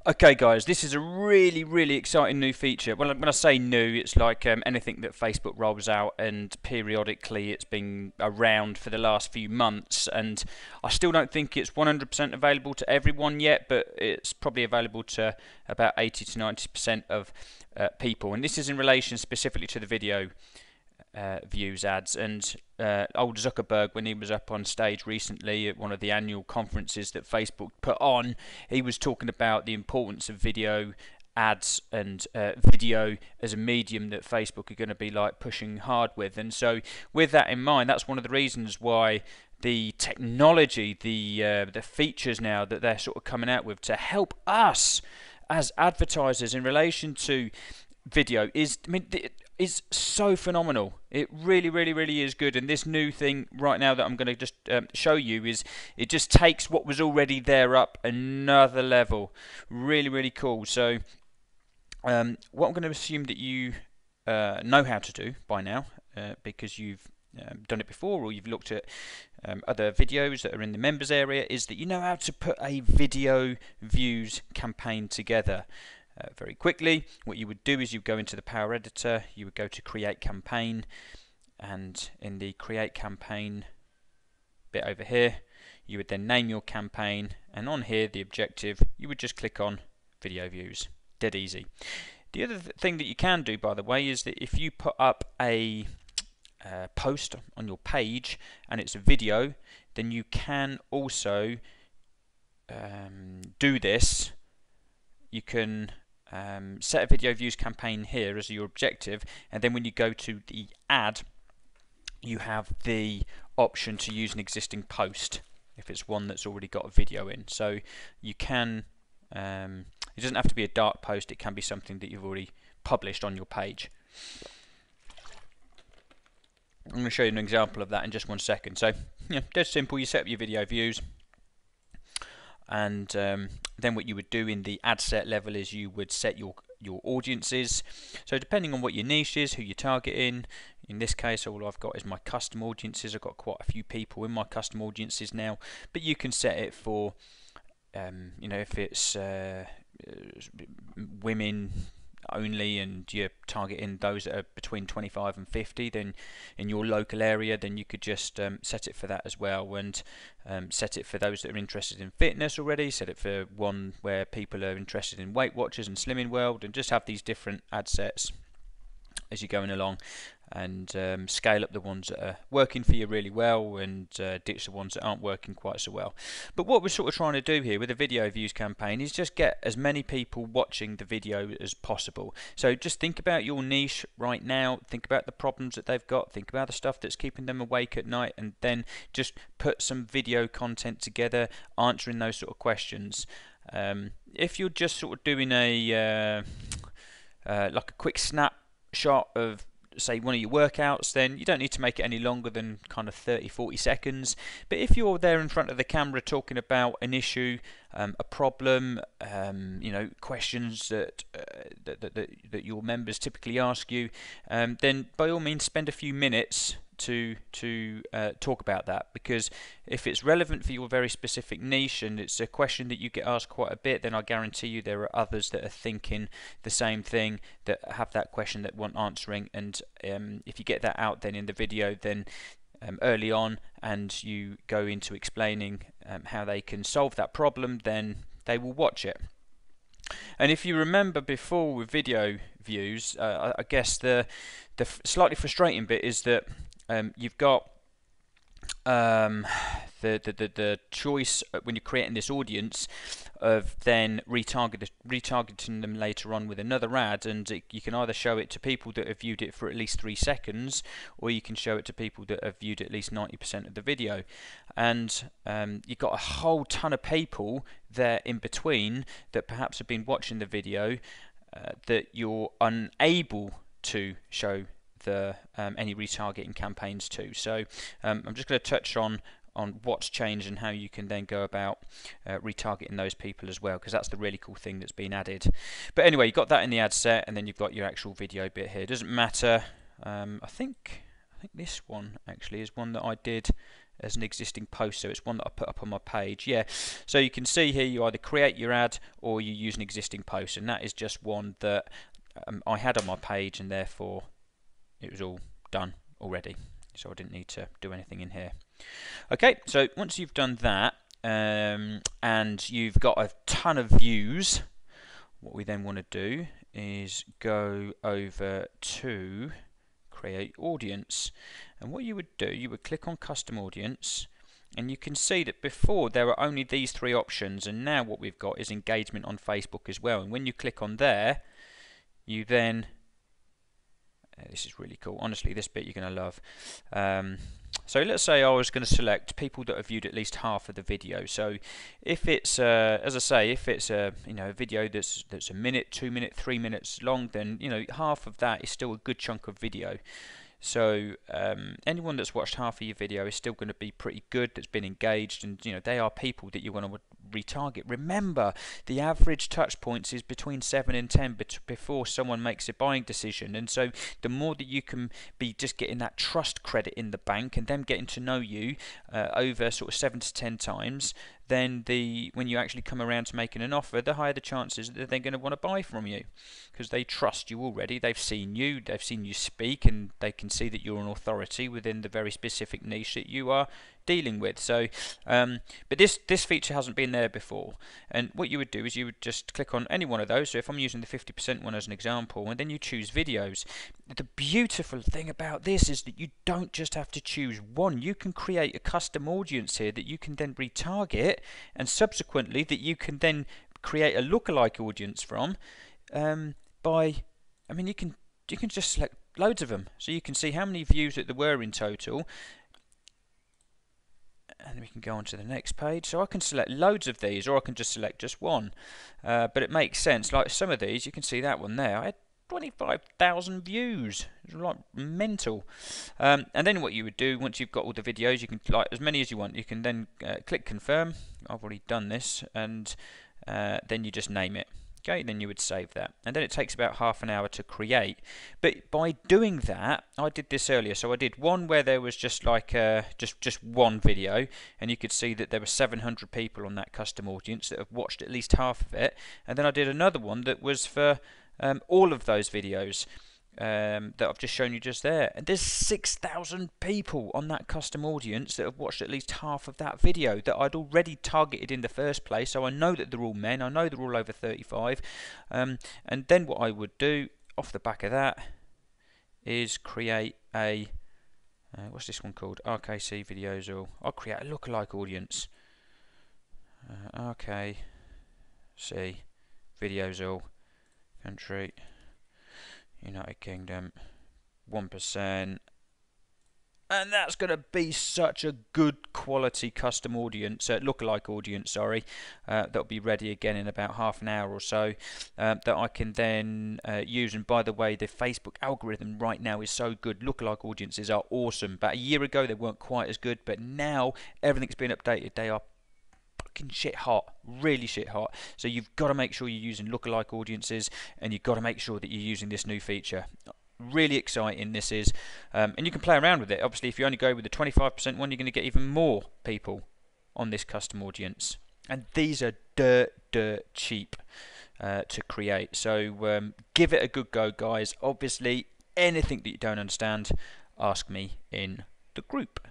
Okay guys, this is a really exciting new feature. Well, when I say new, it's like anything that Facebook rolls out, and periodically it's been around for the last few months, and I still don't think it's 100% available to everyone yet, but it's probably available to about 80 to 90% of people. And this is in relation specifically to the video views ads. And old Zuckerberg, when he was up on stage recently at one of the annual conferences that Facebook put on, he was talking about the importance of video ads and video as a medium that Facebook are going to be like pushing hard with. And so with that in mind, that's one of the reasons why the technology, the features now that they're sort of coming out with to help us as advertisers in relation to video is so phenomenal. It really is good. And this new thing right now that I'm going to just show you is it just takes what was already there up another level. Really cool. So what I'm going to assume that you know how to do by now, because you've done it before, or you've looked at other videos that are in the members area, is that you know how to put a video views campaign together. Very quickly, what you would do is you go into the Power Editor, you would go to Create Campaign, and in the Create Campaign bit over here, you would then name your campaign, and on here, the objective, you would just click on Video Views. Dead easy. The other thing that you can do, by the way, is that if you put up a post on your page and it's a video, then you can also do this. You can set a video views campaign here as your objective, and then when you go to the ad, you have the option to use an existing post if it's one that's already got a video in. So you can, it doesn't have to be a dark post, it can be something that you've already published on your page. I'm going to show you an example of that in just 1 second. So yeah, dead simple. You set up your video views, and then what you would do in the ad set level is you would set your audiences. So depending on what your niche is, who you're targeting, in this case all I've got is my custom audiences. I've got quite a few people in my custom audiences now, but you can set it for you know, if it's women only and you're targeting those that are between 25 and 50, then in your local area, then you could just set it for that as well, and set it for those that are interested in fitness already, set it for one where people are interested in Weight Watchers and Slimming World, and just have these different ad sets as you're going along, and scale up the ones that are working for you really well, and ditch the ones that aren't working quite so well. But what we're sort of trying to do here with the video views campaign is just get as many people watching the video as possible. So just think about your niche right now, think about the problems that they've got, think about the stuff that's keeping them awake at night, and then just put some video content together answering those sort of questions. If you're just sort of doing a like a quick snapshot of, say, one of your workouts, then you don't need to make it any longer than kind of 30-40 seconds. But if you're there in front of the camera talking about an issue, a problem, you know, questions that your members typically ask you, then by all means spend a few minutes to talk about that, because if it's relevant for your very specific niche and it's a question that you get asked quite a bit, then I guarantee you there are others that are thinking the same thing, that have that question that want answering. And if you get that out then in the video, then early on, and you go into explaining how they can solve that problem, then they will watch it. And if you remember before with video views, I guess the slightly frustrating bit is that you've got the choice when you're creating this audience of then retargeting them later on with another ad, and you can either show it to people that have viewed it for at least 3 seconds, or you can show it to people that have viewed at least 90% of the video. And you've got a whole ton of people there in between that perhaps have been watching the video that you're unable to show any retargeting campaigns to. So I'm just going to touch on what's changed and how you can then go about retargeting those people as well, because that's the really cool thing that's been added. But anyway, you've got that in the ad set, and then you've got your actual video bit here. It doesn't matter. I think this one actually is one that I did as an existing post, so it's one that I put up on my page. Yeah, so you can see here you either create your ad or you use an existing post, and that is just one that I had on my page, and therefore it was all done already, so I didn't need to do anything in here. Okay, so once you've done that and you've got a ton of views, what we then want to do is go over to create audience, and what you would do, you would click on custom audience, and you can see that before there were only these three options, and now what we've got is engagement on Facebook as well. And when you click on there, you then this is really cool, honestly, this bit you're going to love. So let's say I was going to select people that have viewed at least half of the video. So if it's as I say, if it's a a video that's a minute, 2 minute, 3 minutes long, then half of that is still a good chunk of video. So anyone that's watched half of your video is still going to be pretty good, that's been engaged, and they are people that you want to retarget. Remember, the average touch points is between 7 and 10 before someone makes a buying decision, and so the more that you can be just getting that trust credit in the bank and them getting to know you over sort of 7 to 10 times, then when you actually come around to making an offer, the higher the chances that they're going to want to buy from you, because they trust you already. They've seen you speak, and they can see that you're an authority within the very specific niche that you are dealing with. So but this feature hasn't been there before, and what you would do is you would just click on any one of those. So if I'm using the 50% one as an example, and then you choose videos. The beautiful thing about this is that you don't just have to choose one. You can create a custom audience here that you can then retarget, and subsequently that you can then create a lookalike audience from you can just select loads of them, so you can see how many views that there were in total. And we can go on to the next page. So I can select loads of these, or I can just select just one. But it makes sense. Like some of these, you can see that one there. I had 25,000 views. It's like mental. And then what you would do once you've got all the videos, you can like as many as you want. You can then click confirm. I've already done this, and then you just name it. Okay, then you would save that, and then it takes about half an hour to create. But by doing that, I did this earlier, so I did one where there was just like just one video, and you could see that there were 700 people on that custom audience that have watched at least half of it. And then I did another one that was for all of those videos that I've just shown you just there, and there's 6,000 people on that custom audience that have watched at least half of that video that I'd already targeted in the first place. So I know that they're all men, I know they're all over 35, and then what I would do off the back of that is create a what's this one called? RKC videos, or I'll create a lookalike audience. RKC videos all, country United Kingdom, 1%, and that's going to be such a good quality custom audience, lookalike audience, sorry, that'll be ready again in about half an hour or so, that I can then use. And by the way, the Facebook algorithm right now is so good. Lookalike audiences are awesome. About a year ago they weren't quite as good, but now everything's been updated. They are shit hot, really shit hot. So you've got to make sure you're using lookalike audiences, and you've got to make sure that you're using this new feature. Really exciting this is, and you can play around with it. Obviously, if you only go with the 25% one, you're going to get even more people on this custom audience, and these are dirt cheap to create. So give it a good go, guys. Obviously, anything that you don't understand, ask me in the group.